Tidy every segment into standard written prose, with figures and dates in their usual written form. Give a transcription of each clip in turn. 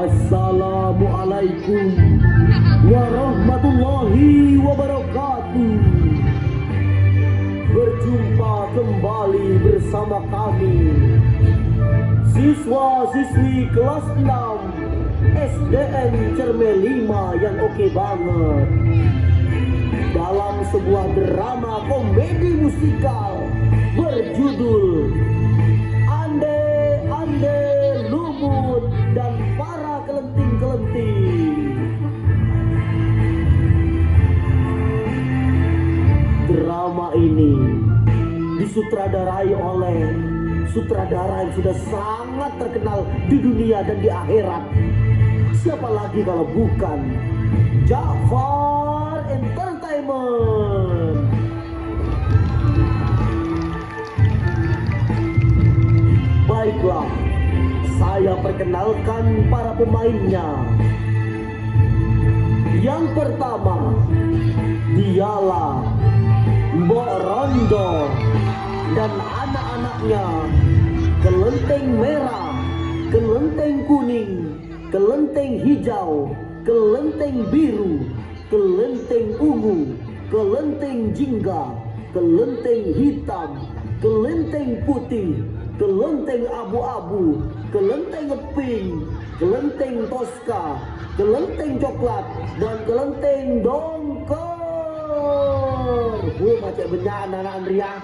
Assalamualaikum warahmatullahi wabarakatuh. Berjumpa kembali bersama kami, siswa-siswi kelas 6 SDN Cerme 5 yang oke banget, dalam sebuah drama komedi musikal berjudul Ande Ande Lumut dan Para Kelenting-Kelenting. Drama ini disutradarai oleh sutradara yang sudah sangat terkenal di dunia dan di akhirat. Siapa lagi kalau bukan Jafar Entertainment. Baiklah, saya perkenalkan para pemainnya. Yang pertama, dialah Mbok Rondo dan anak-anaknya, kelenteng merah, kelenteng kuning, kelenteng hijau, kelenteng biru, kelenteng ungu, kelenteng jingga, kelenteng hitam, kelenteng putih, kelenteng abu-abu, kelenteng pink, kelenteng toska, kelenteng coklat, dan kelenteng dongker. Macam benar anak Andrea.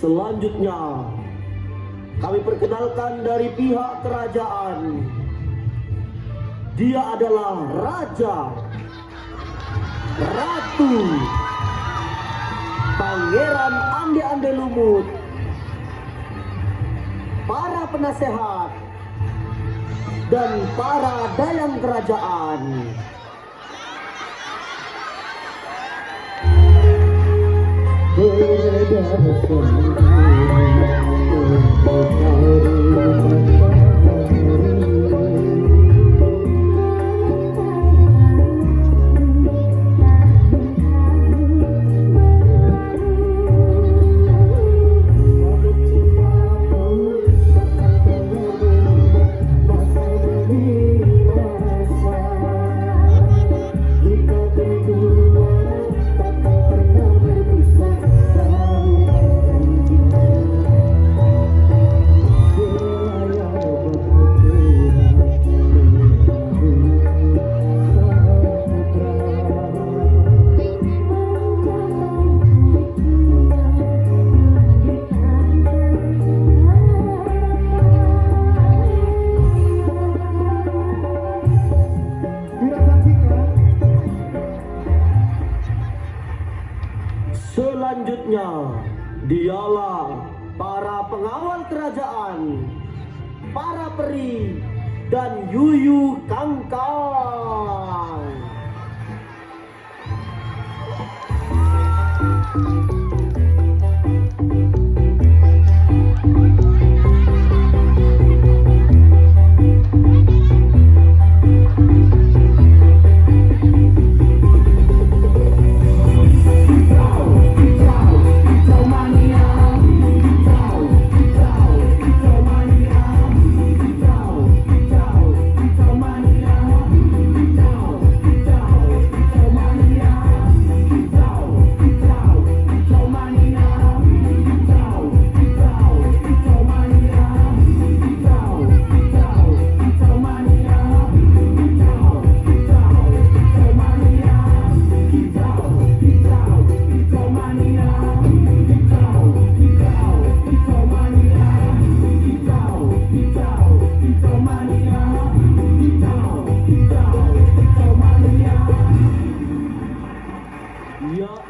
Selanjutnya, kami perkenalkan dari pihak kerajaan. Dia adalah Raja, Ratu, Pangeran Ande-Ande Lumut, para penasehat, dan para dayang kerajaan. Selanjutnya, dialah para pengawal kerajaan, para peri, dan Yuyu Kangkang.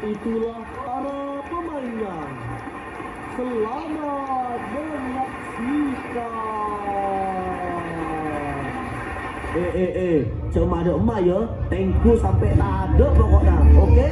Itulah para pemainnya. Selamat menyaksikan. Cuma ada emak ya. Thank you sampai tak ada pokoknya. Oke?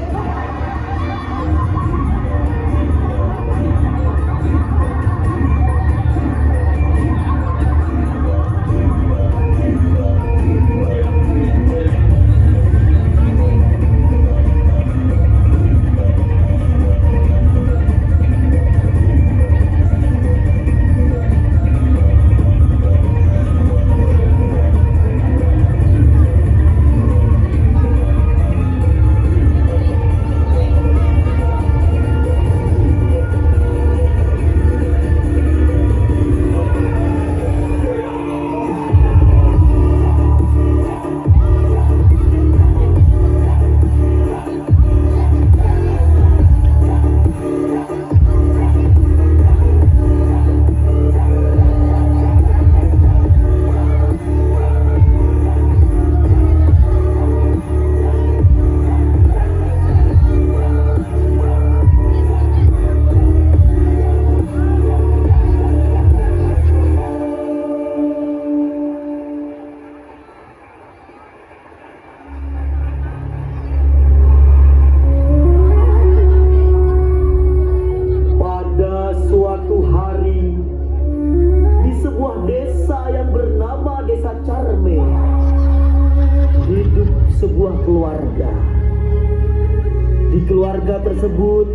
Sebuah keluarga. Di keluarga tersebut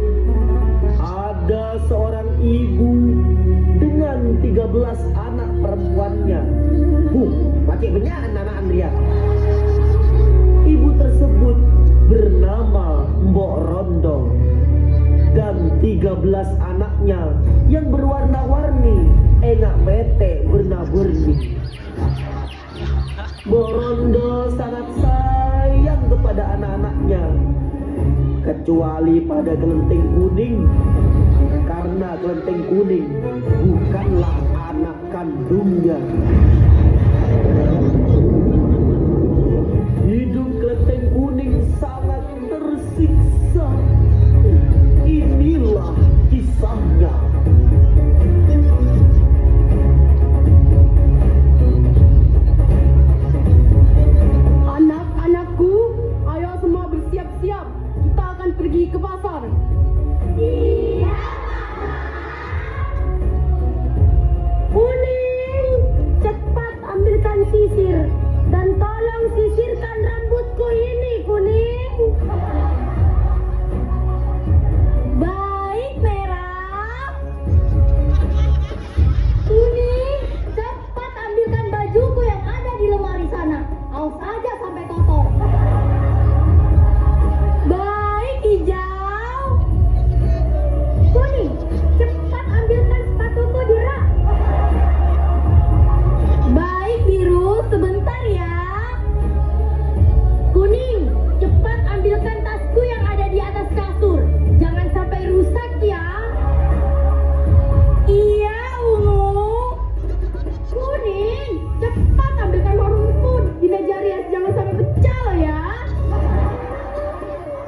ada seorang ibu dengan 13 anak perempuannya. Macam banyak anak Andrea. Ibu tersebut bernama Mbok Rondo dan 13 anaknya yang berwarna-warni, enak mete berna-berni. Mbok Rondo sangat sayang kepada anak-anaknya, kecuali pada kelenteng kuning, karena kelenteng kuning bukanlah anak kandungnya. Hidup kelenteng kuning sangat tersiksa. Inilah kisahnya. Pergi ke pasar. Iya. Kuning, cepat ambilkan sisir dan tolong sisirkan rambutku ini, Kuning. Baik, Merah. Kuning, cepat ambilkan bajuku yang ada di lemari sana. Awas aja sampai kotor. Hijau. Kuning, cepat ambilkan sepatuku di rak. Baik, biru, sebentar ya. Kuning, cepat ambilkan tasku yang ada di atas kasur. Jangan sampai rusak ya. Iya, ungu. Kuning, cepat ambilkan warungku di meja rias. Jangan sampai pecah ya.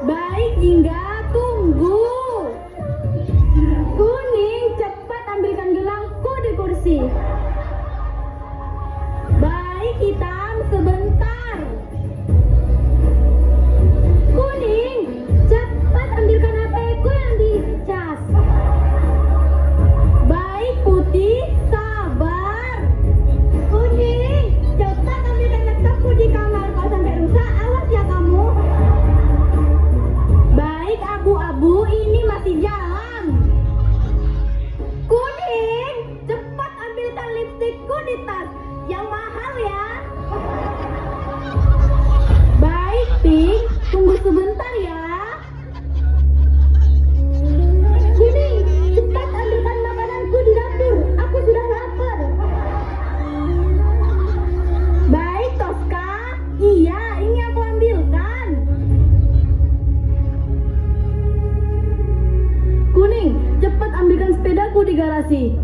Baik, Jingga, tunggu. Kuning, cepat ambilkan gelangku di kursi. Baik, hitam, sebentar. Kuning, cepat ambilkan HP-ku yang dicas. Baik, putih, sabar. Kuning, cepat ambilkan laptopku di kamar. Kalau sampai rusak, awas ya kamu. Baik, abu-abu, ini masih jalan. Kuning, cepat ambilkan lipstikku di tas yang mahal ya. Baik, pink, tunggu sebentar ya. Kuning, cepat ambilkan makananku di dapur. Aku sudah lapar. Baik, Tosca. Iya, ini aku ambilkan. Kuning, cepat ambilkan sepedaku di garasi.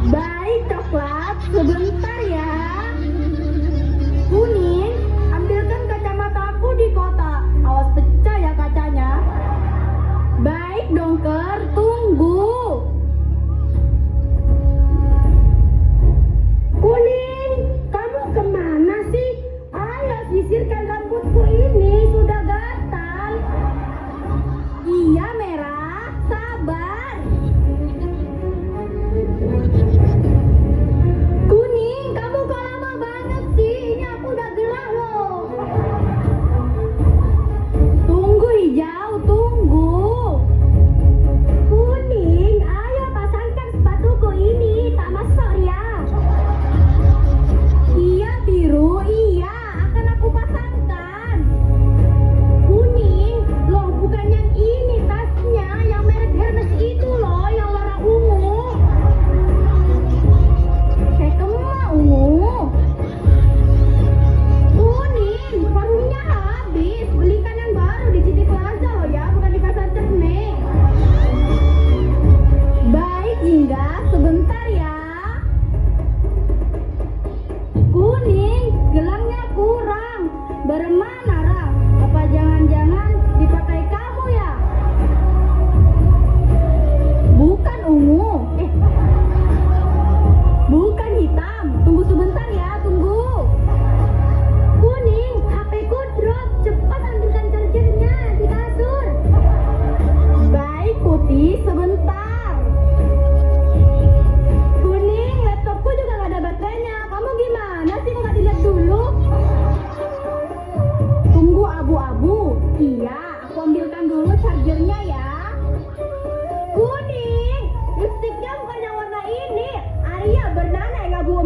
Baik, coklat, sebentar ya. Kuning, ambilkan kacamataku di kotak. Awas pecah ya kaca Iya, aku ambilkan dulu chargernya ya. Kuning, lipstiknya bukan yang warna ini. Arya bernana ya bu.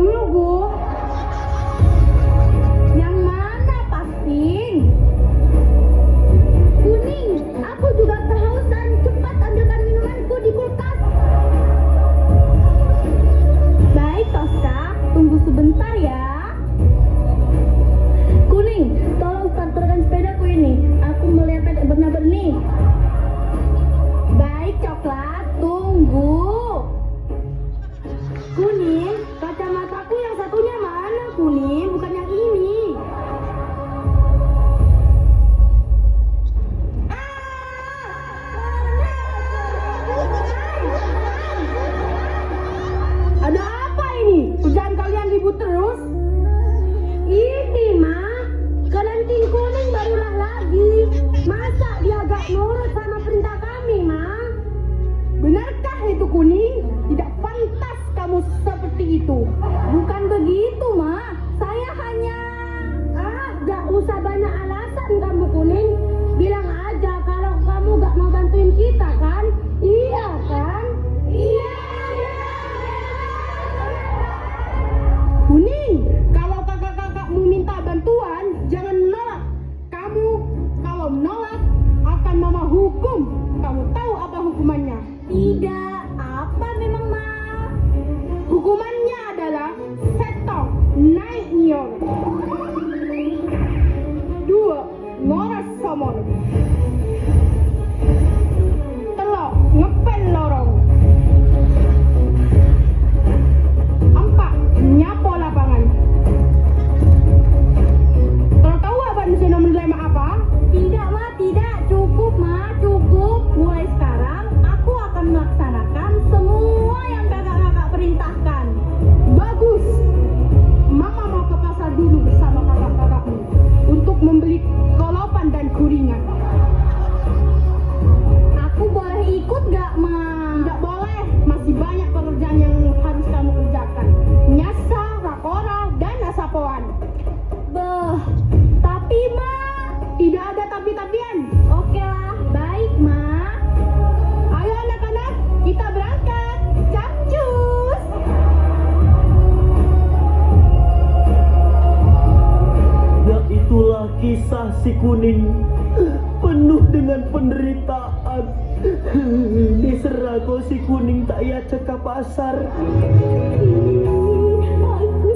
Yang mana Pastin? Kuning, aku juga kehausan. Cepat ambilkan minumanku di kulkas. Baik Tosca, tunggu sebentar ya. Kuning, tolong starterkan sepedaku ini. Aku melihat ada berna-berni. Baik coklat, tunggu. Kuning, kacamataku yang satunya mana kuning? Bukan yang ini. Ada apa ini? Kerjaan kalian ribut terus? Ini mah, kelenting kuning barulah lagi. Masa dia gak nurut sama perintah kami mah? Benarkah itu kuning? Tidak pantas kamu seperti itu. Bukan begitu mah. Saya hanya... gak usah banyak alasan kamu kuning. Bilang aja kalau kamu gak mau bantuin kita kan? Iya kan? Iya. Kuning, kalau kakak-kakakmu minta bantuan, jangan nolak. Kamu kalau nolak akan mama hukum. Kamu tahu apa hukumannya? Tidak, apa memang ma? Hukumannya adalah setong naik nyor. 2. Ngoras somon. Telok ngepel lorong. 4. Nyapo lapangan. Tahu apa mesti nomor dilema apa? Tidak ma, tidak. Cukup ma, cukup. Mulai sekarang aku akan melaksanakan semua yang kakak-kakak perintahkan. Bagus. Mama mau ke pasar dulu bersama kakak-kakakmu untuk membeli kolopan dan kuringan. Aku boleh ikut gak ma? Tidak boleh. Masih banyak pekerjaan yang harus kamu kerjakan. Nyasa, rakora, dan asapoan. Beh, tapi ma, tidak ada tapi-tapian. Oke lah, baik ma. Ayo anak-anak, kita berangkat. Capcus. Ya itulah kisah si kuning, penuh dengan penderitaan. Diserah si kuning tak ia cekap pasar. Aku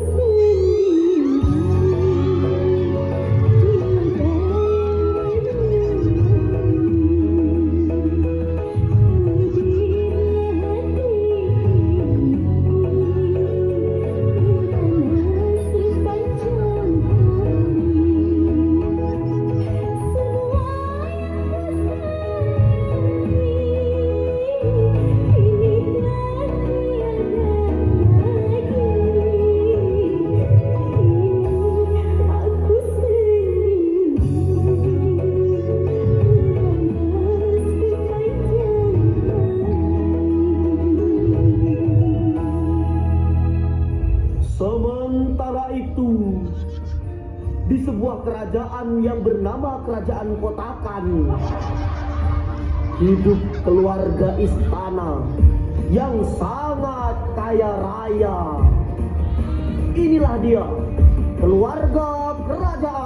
Sementara itu, di sebuah kerajaan yang bernama Kerajaan Kotakan, hidup keluarga istana yang sangat kaya raya. Inilah dia, keluarga kerajaan.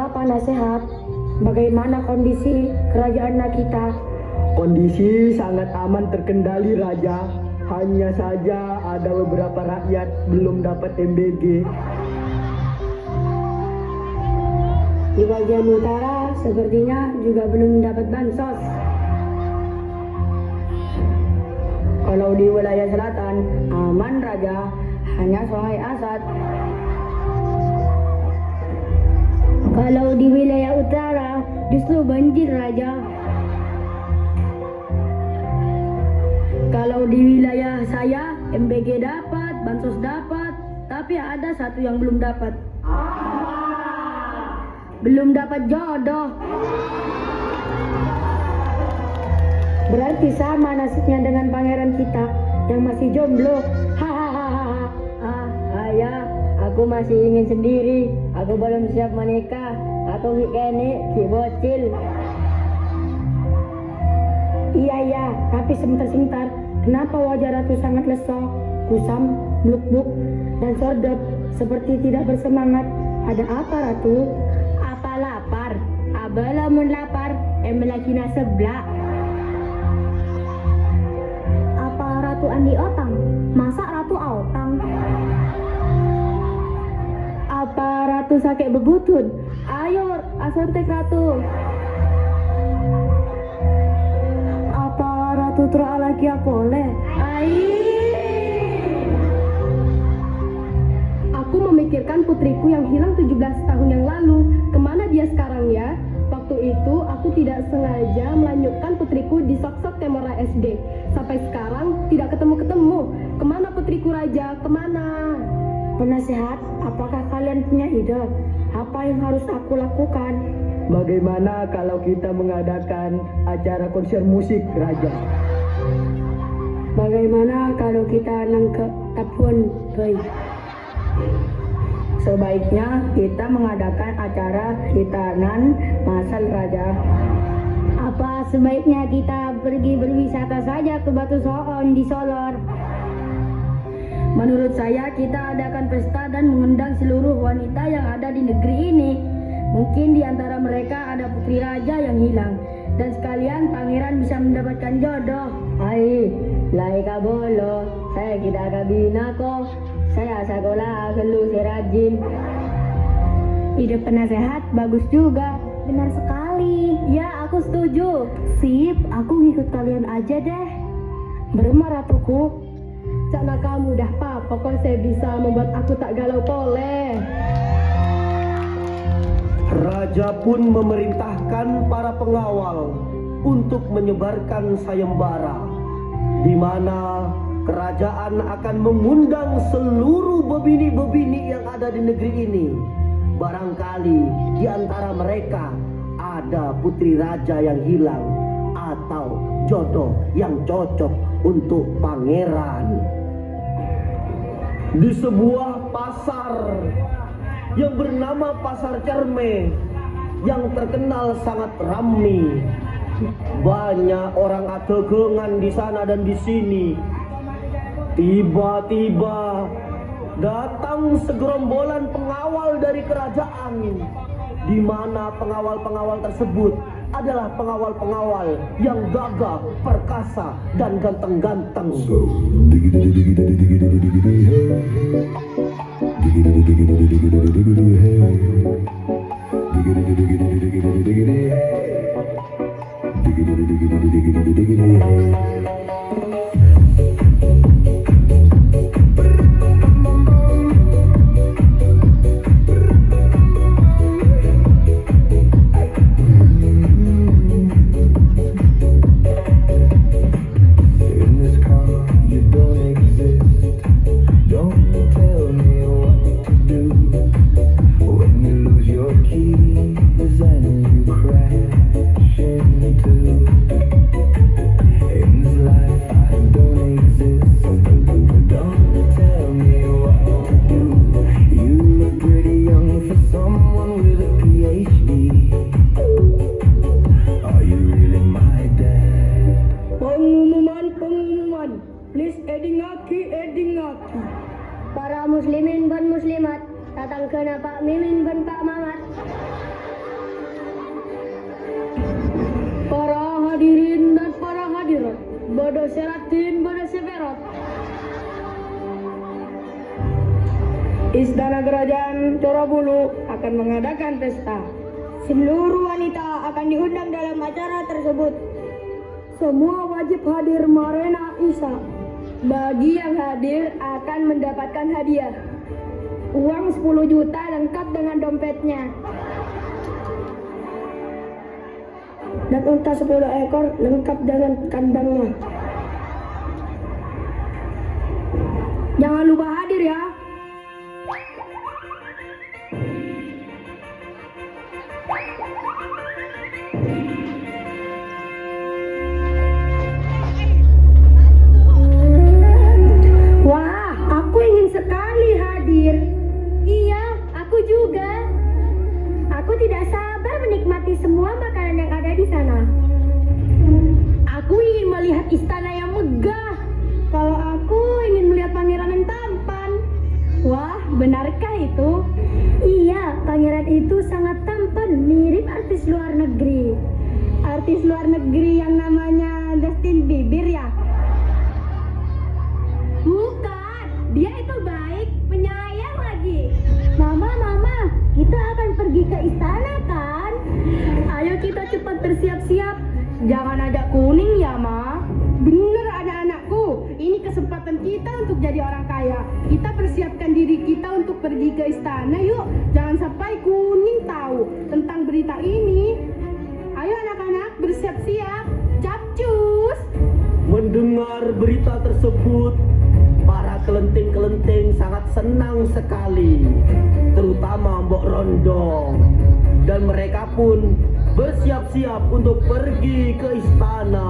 Penasehat, bagaimana kondisi kerajaan kita? Kondisi sangat aman terkendali Raja. Hanya saja ada beberapa rakyat belum dapat MBG. Di bagian utara sepertinya juga belum dapat bansos. Kalau di wilayah selatan aman Raja, hanya Sungai Asad. Kalau di wilayah utara justru banjir Raja. Kalau di wilayah saya MBG dapat, bansos dapat, tapi ada satu yang belum dapat. belum dapat jodoh. Berarti sama nasibnya dengan pangeran kita yang masih jomblo. Hahaha. Ayah, aku masih ingin sendiri. Aku belum siap menikah. Aku kini ki bocil. Iya, tapi sebentar. Kenapa wajah Ratu sangat lesu, kusam, bluk-bluk, dan sordot seperti tidak bersemangat? Ada apa, Ratu? Apa lapar? Abalamun lapar, emelakina seblak. Apa Ratu Andi Otang? Masa Ratu Aotang? Apa Ratu sakit bebutun? Ayo, asontek Ratu. Apa Ratu teralaki apole? Aku memikirkan putriku yang hilang 17 tahun yang lalu. Kemana dia sekarang ya? Waktu itu aku tidak sengaja melanjutkan putriku di Sok-Sok Temora SD. Sampai sekarang tidak ketemu-ketemu. Kemana putriku Raja? Kemana? Penasehat, apakah kalian punya ide? Apa yang harus aku lakukan? Bagaimana kalau kita mengadakan acara konser musik, Raja? Bagaimana kalau kita nangkep Tapun Boy? Sebaiknya kita mengadakan acara hitanan masal, Raja. Apa sebaiknya kita pergi berwisata saja ke Batu Soon di Solor? Menurut saya kita adakan pesta dan mengundang seluruh wanita yang ada di negeri ini. Mungkin di antara mereka ada putri raja yang hilang. Dan sekalian pangeran bisa mendapatkan jodoh. Hai, lai kabolo. Saya kita kabina kok. Saya sekolah kelu serajin. Ide penasehat bagus juga. Benar sekali. Ya, aku setuju. Sip, aku ngikut kalian aja deh. Beremar Ratuku. Cakna kamu dah pak, pokoknya saya bisa membuat aku tak galau pole. Raja pun memerintahkan para pengawal untuk menyebarkan sayembara, di mana kerajaan akan mengundang seluruh bebini-bebini yang ada di negeri ini. Barangkali di antara mereka ada putri raja yang hilang atau jodoh yang cocok untuk pangeran. Di sebuah pasar yang bernama Pasar Cerme yang terkenal sangat ramai. Banyak orang adegengan di sana dan di sini. Tiba-tiba datang segerombolan pengawal dari kerajaan, di mana pengawal-pengawal tersebut adalah pengawal-pengawal yang gagah, perkasa, dan ganteng-ganteng. Pengumuman, please edingaki. Para muslimin dan muslimat datang ke Pak Mimin dan Pak Mamat. Para hadirin dan para hadirat, bodo seratin, bodo seperot. Istana Kerajaan Corobulu akan mengadakan pesta. Seluruh wanita akan diundang dalam acara tersebut. Semua wajib hadir Marena Isa. Bagi yang hadir akan mendapatkan hadiah. Uang 10 juta lengkap dengan dompetnya. Dan unta 10 ekor lengkap dengan kandangnya. Jangan lupa hadir ya. Aku ingin melihat istana yang megah. Kalau aku ingin melihat pangeran yang tampan. Wah, benarkah itu? Iya, pangeran itu sangat tampan, mirip artis luar negeri. Artis luar negeri yang namanya Justin Bieber ya? Bukan, dia itu baik, penyayang lagi. Mama, kita akan pergi ke istana kan? Ayo kita cepat bersiap-siap. Jangan ajak kuning ya, Ma. Bener anak-anakku, ini kesempatan kita untuk jadi orang kaya. Kita persiapkan diri kita untuk pergi ke istana yuk. Jangan sampai kuning tahu tentang berita ini. Ayo anak-anak bersiap-siap. Capcus. Mendengar berita tersebut, para kelenting-kelenting sangat senang sekali, terutama Mbok Rondong. Dan mereka pun bersiap-siap untuk pergi ke istana.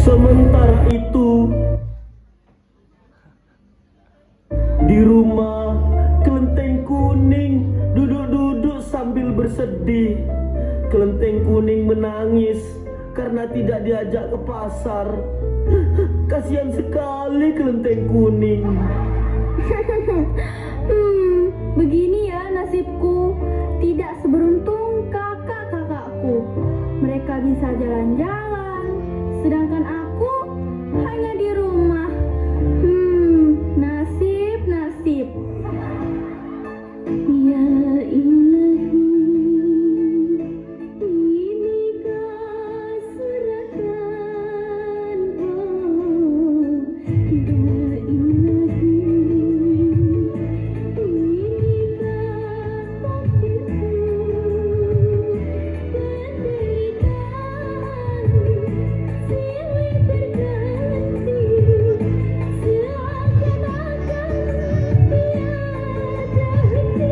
Sementara itu, di rumah, kelenteng kuning duduk-duduk sambil bersedih. Kelenteng kuning menangis karena tidak diajak ke pasar. Kasihan sekali kelenteng kuning. Begini ya nasibku. Tidak seberuntung kakak-kakakku. Mereka bisa jalan-jalan, sedangkan aku hanya di rumah. Nasib. Ya ilahi, inikah suratan. Ya ilahi, inikah takdirku. Penderitaan silih berganti, seakan-akan tiada henti.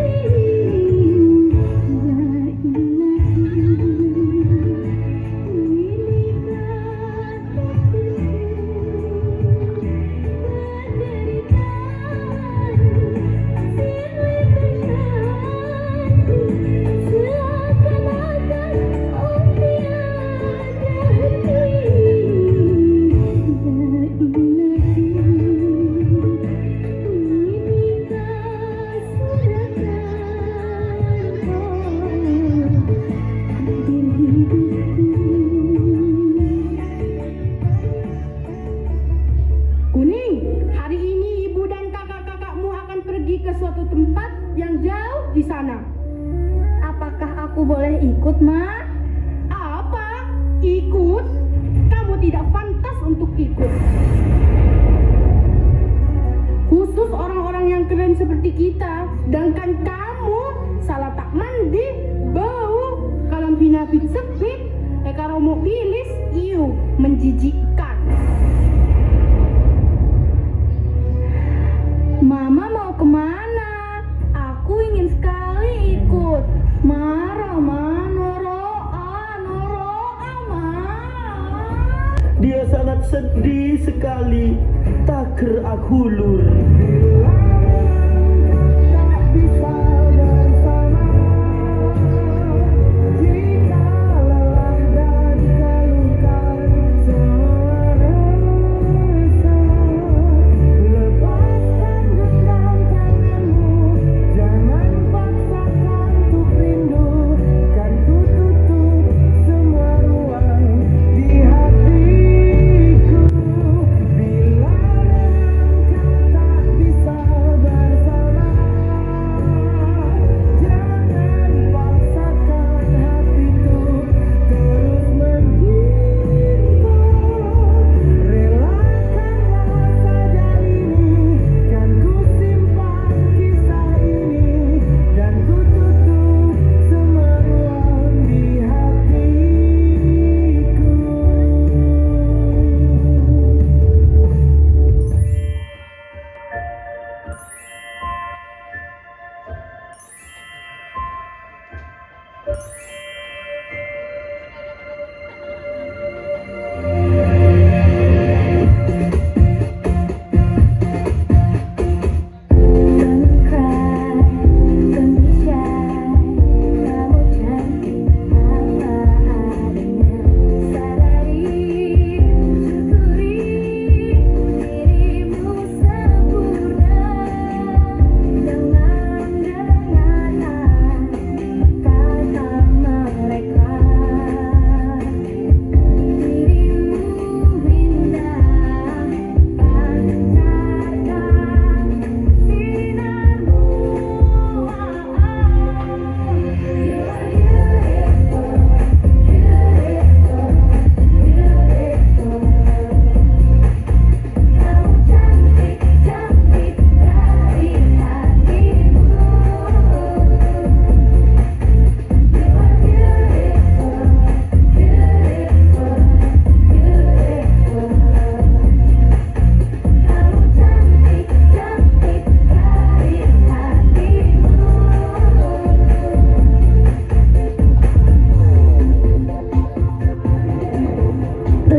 Kuning, hari ini ibu dan kakak-kakakmu akan pergi ke suatu tempat yang jauh di sana. Apakah aku boleh ikut, Ma? Apa? Ikut? Kamu tidak pantas untuk ikut. Khusus orang-orang yang keren seperti kita. Sedangkan kamu salah tak mandi, bau, kalau pinapit sepit, kalau mau pilis, iu, menjijikkan. Mama mau kemana? Aku ingin sekali ikut. Marah, Ma. Noroa, Ma. Dia sangat sedih sekali. Taker akhulur. Bila langkah tak bisa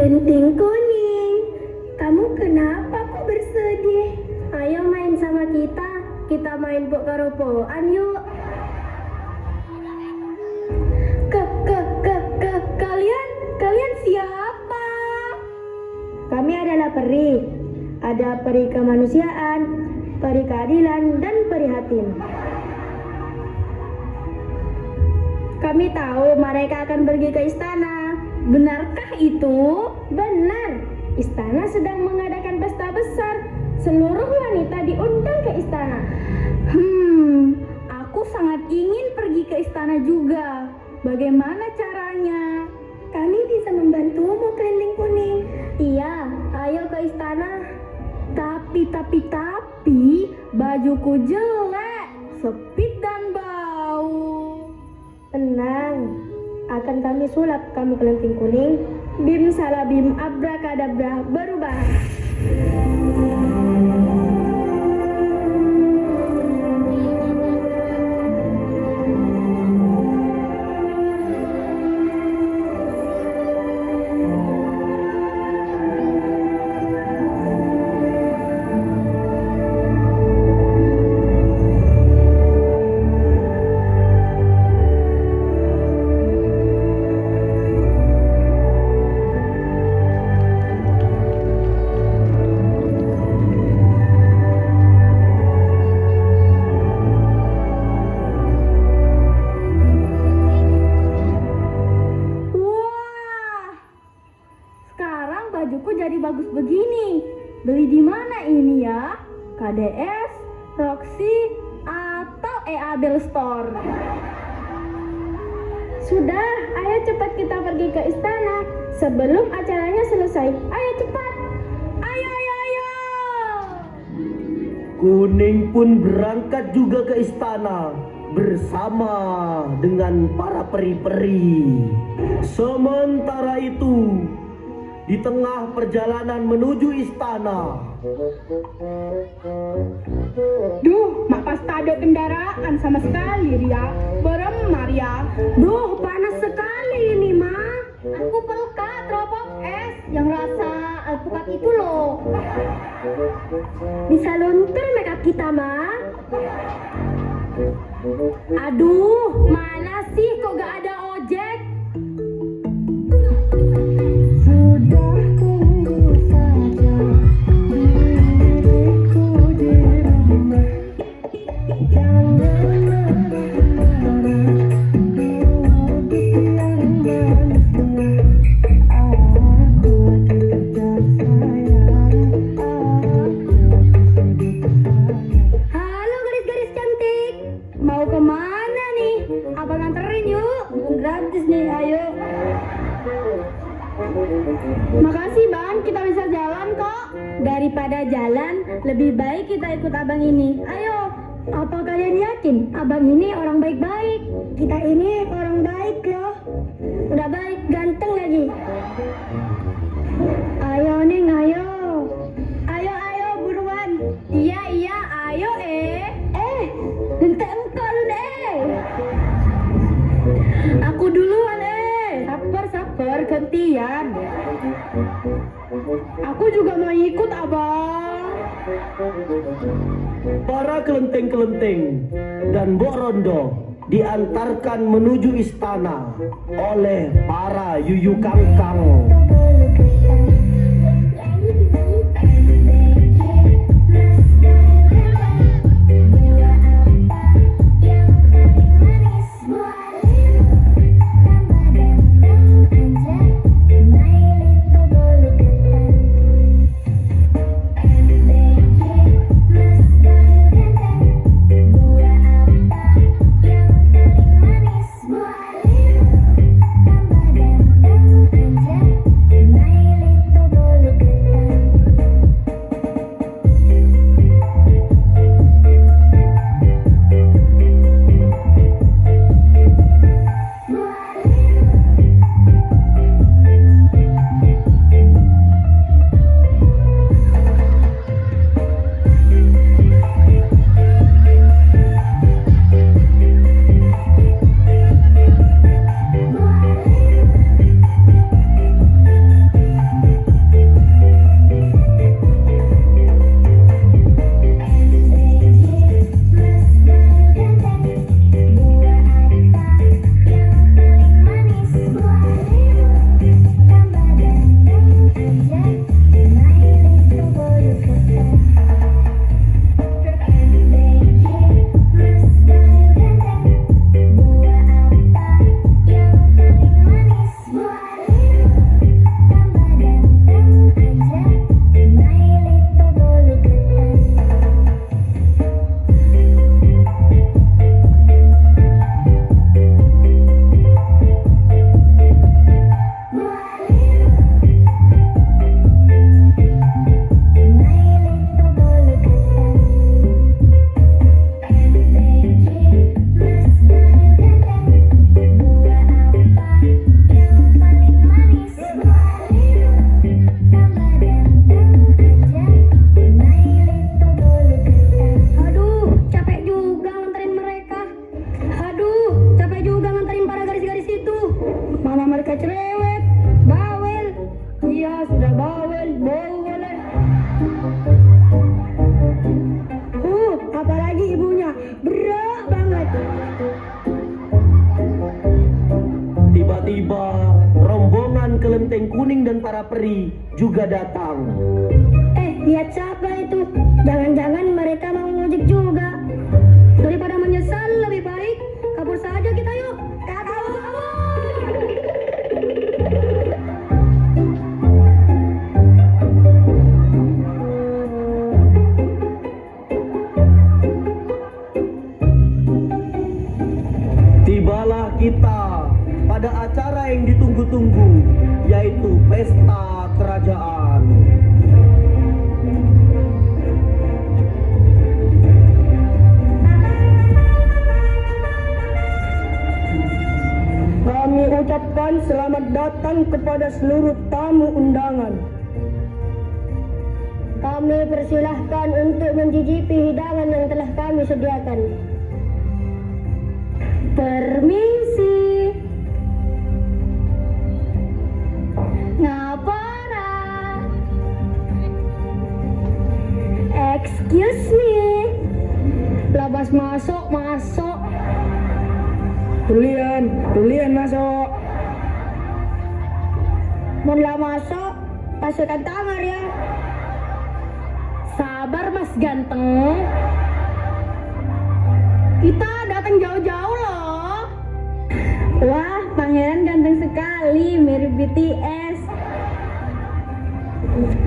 Kelenting kuning, kamu kenapa kok bersedih? Ayo main sama kita main pok-karopoan yuk. Kalian siapa? Kami adalah peri. Ada peri kemanusiaan, peri keadilan, dan peri hatim. Kami tahu mereka akan pergi ke istana. Benarkah itu? Benar. Istana sedang mengadakan pesta besar. Seluruh wanita diundang ke istana. Aku sangat ingin pergi ke istana juga. Bagaimana caranya? Kami bisa membantumu, Kelenting kuning. Iya, ayo ke istana. Tapi, bajuku jelek, sepit dan bau. Tenang, akan kami sulap kamu, Kelenting kuning. Bim salabim abrakadabra berubah. Bajuku jadi bagus begini. Beli di mana ini ya? KDS, Roxy, atau Abel Store? Sudah, ayo cepat kita pergi ke istana sebelum acaranya selesai. Ayo cepat. Ayo. Kuning pun berangkat juga ke istana bersama dengan para peri-peri. Sementara itu, di tengah perjalanan menuju istana. Duh, mak pas ada kendaraan sama sekali, Ria. Beremar ya. Duh, panas sekali ini, Ma. Aku pelkat teropong es yang rasa alpukat itu loh. Bisa luntur makeup kita, Ma. Aduh, mana sih kok gak ada ojek? Mau kemana nih? Abang anterin yuk. Gratis nih, ayo. Makasih Bang, kita bisa jalan kok. Daripada jalan, lebih baik kita ikut abang ini. Ayo, apa kalian yakin abang ini orang baik-baik? Kita ini orang baik loh. Udah baik, ganteng lagi. Ayo Ning, ayo. Ayo buruan. Iya, ayo hentak engkau lu Aku duluan Sabar gantian. Aku juga mau ikut abang. Para kelenteng-kelenteng dan Mbok Rondo diantarkan menuju istana oleh para yuyu kangkang. kuning dan para peri juga datang. Lihat siapa itu? Jangan-jangan mereka mau ngojek juga. Daripada menyesal, lebih baik kabur saja kita yuk. Kabur! Tibalah kita pada acara yang ditunggu-tunggu, yaitu pesta kerajaan. Kami ucapkan selamat datang kepada seluruh tamu undangan. Kami persilahkan untuk mencicipi hidangan yang telah kami sediakan. Permisi. Ngapara? Excuse me. Labas masuk. Tulian masuk. Mula masuk, pasukan kamar ya. Sabar mas ganteng. Kita datang jauh-jauh loh. Wah, pangeran ganteng sekali, mirip BTS.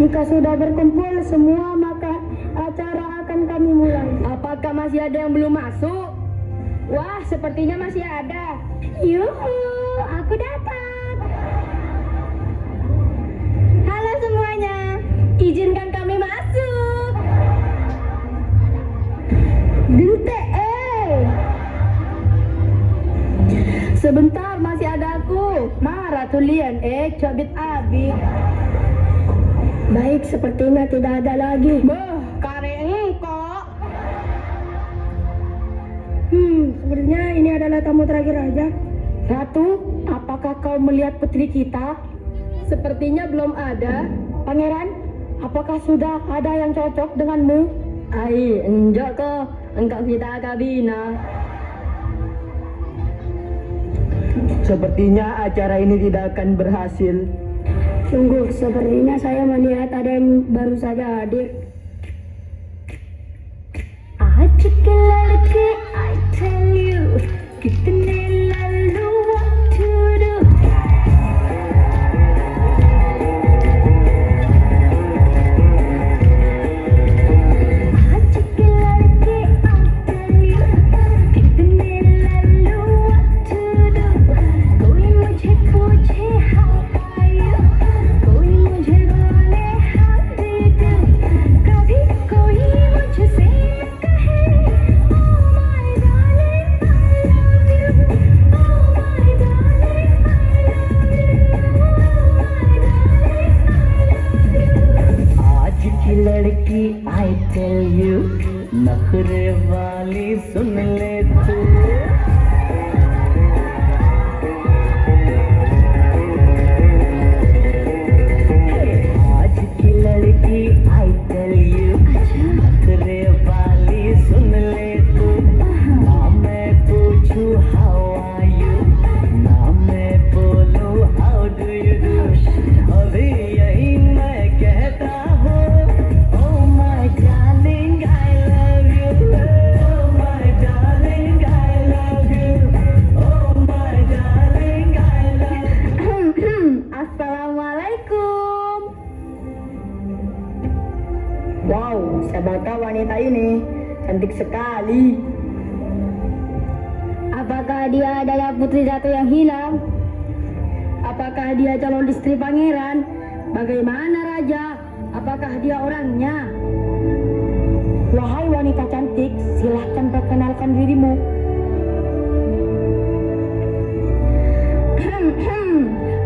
Jika sudah berkumpul semua, maka acara akan kami mulai. Apakah masih ada yang belum masuk? Wah, sepertinya masih ada. Yuhu, aku datang. Halo semuanya, izinkan kami masuk. Dente, sebentar, masih ada aku. Marah tulian, cabit abi. Baik, sepertinya tidak ada lagi. Kareng kok. Sebenarnya ini adalah tamu terakhir aja. Ratu, apakah kau melihat putri kita? Sepertinya belum ada. Pangeran, apakah sudah ada yang cocok denganmu? Enggak kok, engkau kita kabina. Sepertinya acara ini tidak akan berhasil. Sungguh, sepertinya saya melihat ada yang baru saja hadir. I tell you, kitne lalu what to do. I tell you, नखरे वाली सुन ले तू. आज की लड़की I tell you, नखरे वाली सुन ले तू. ना मैं पूछूं how are you, ना मैं बोलूं how do you do. अभी यही मैं कहता हूँ. Wow, siapakah wanita ini? Cantik sekali. Apakah dia adalah putri ratu yang hilang? Apakah dia calon istri pangeran? Bagaimana raja? Apakah dia orangnya? Wahai wanita cantik, silahkan perkenalkan dirimu.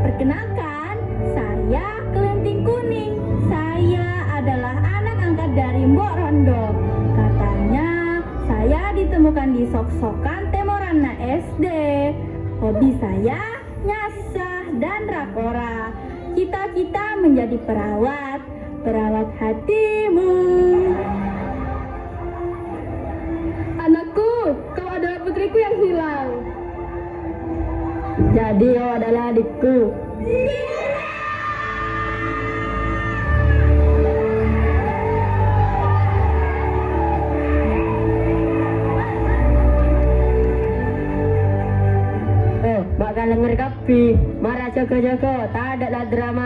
Perkenalkan, saya Kelenting Kuning. Saya adalah anak angkat dari Mbok Rondo. Katanya saya ditemukan di sok-sokan Temorana SD. Hobi saya nyasah dan rakora. Cita-cita menjadi perawat hatimu. Anakku, kau adalah putriku yang hilang. Jadi kau adalah adikku. Tapi marah Joko-Joko, tak adalah drama